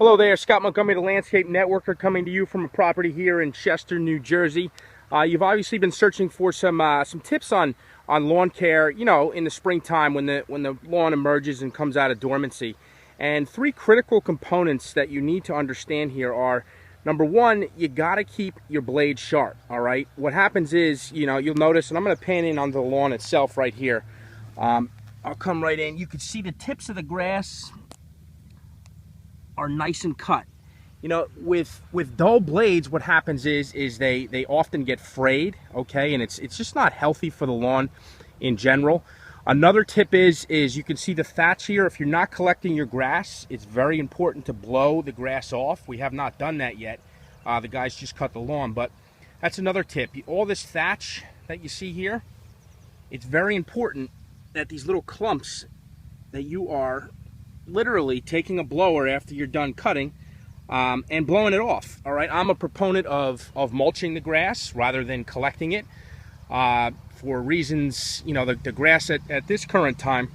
Hello there, Scott Montgomery, the Landscape Networker, coming to you from a property here in Chester, New Jersey. You've obviously been searching for some tips on lawn care, you know, in the springtime when the lawn emerges and comes out of dormancy. And three critical components that you need to understand here are: number one, you got to keep your blade sharp. All right. What happens is, you know, you'll notice, and I'm going to pan in on the lawn itself right here. I'll come right in. You can see the tips of the grass are nice and cut. You know, with dull blades, what happens is they often get frayed, okay, and it's just not healthy for the lawn in general. Another tip is you can see the thatch here. If you're not collecting your grass, it's very important to blow the grass off. We have not done that yet. The guys just cut the lawn, but that's another tip. All this thatch that you see here, it's very important that these little clumps that you are literally taking a blower after you're done cutting and blowing it off. All right, I'm a proponent of mulching the grass rather than collecting it for reasons, you know, the grass at this current time,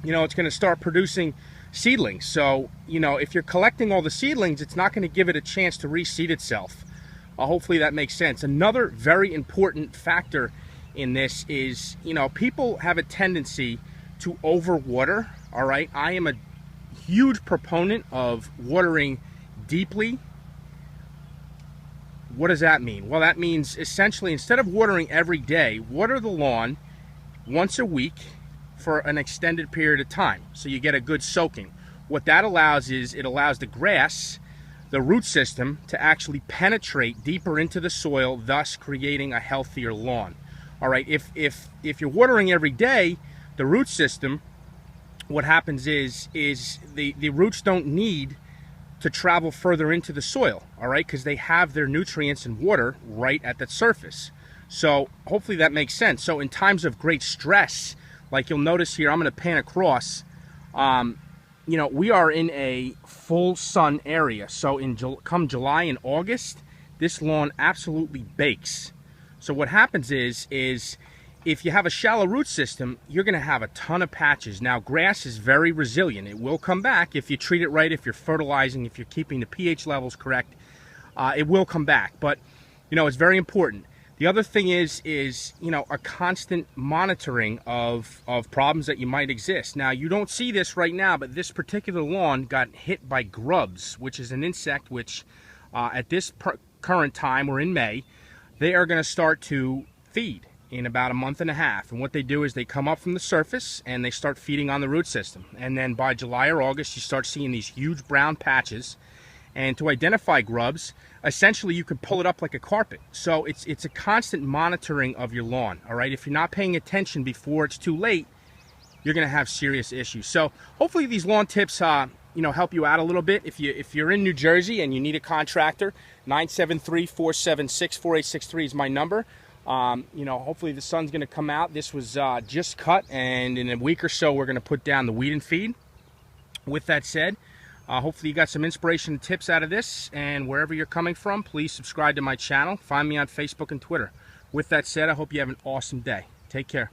you know, it's going to start producing seedlings. So, you know, if you're collecting all the seedlings, it's not going to give it a chance to reseed itself. Hopefully that makes sense. Another very important factor in this is, you know, people have a tendency to overwater. All right, I am a huge proponent of watering deeply. What does that mean? Well, that means essentially, instead of watering every day, water the lawn once a week for an extended period of time, so you get a good soaking. What that allows is it allows the grass, the root system, to actually penetrate deeper into the soil, thus creating a healthier lawn. All right, if you're watering every day, the root system, what happens is the roots don't need to travel further into the soil, all right, because they have their nutrients and water right at the surface. So hopefully that makes sense. So in times of great stress, like you'll notice here, I'm going to pan across, you know, we are in a full sun area. So come July and August, this lawn absolutely bakes. So what happens is if you have a shallow root system, you're going to have a ton of patches. Now, grass is very resilient. It will come back if you treat it right, if you're fertilizing, if you're keeping the pH levels correct. It will come back. But, you know, it's very important. The other thing is you know, a constant monitoring of problems that you might exist. Now, you don't see this right now, but this particular lawn got hit by grubs, which is an insect which, at this current time, we're in May, they are going to start to feed in about a month and a half. And what they do is they come up from the surface and they start feeding on the root system. And then by July or August, you start seeing these huge brown patches. And to identify grubs, essentially you can pull it up like a carpet. So it's a constant monitoring of your lawn. All right, if you're not paying attention before it's too late, you're going to have serious issues. So hopefully these lawn tips you know, help you out a little bit. If you're in New Jersey and you need a contractor, 973-476-4863 is my number. You know, hopefully the sun's going to come out. This was just cut, and in a week or so we're going to put down the weed and feed. With that said, hopefully you got some inspiration and tips out of this, and wherever you're coming from, please subscribe to my channel. Find me on Facebook and Twitter. With that said, I hope you have an awesome day. Take care.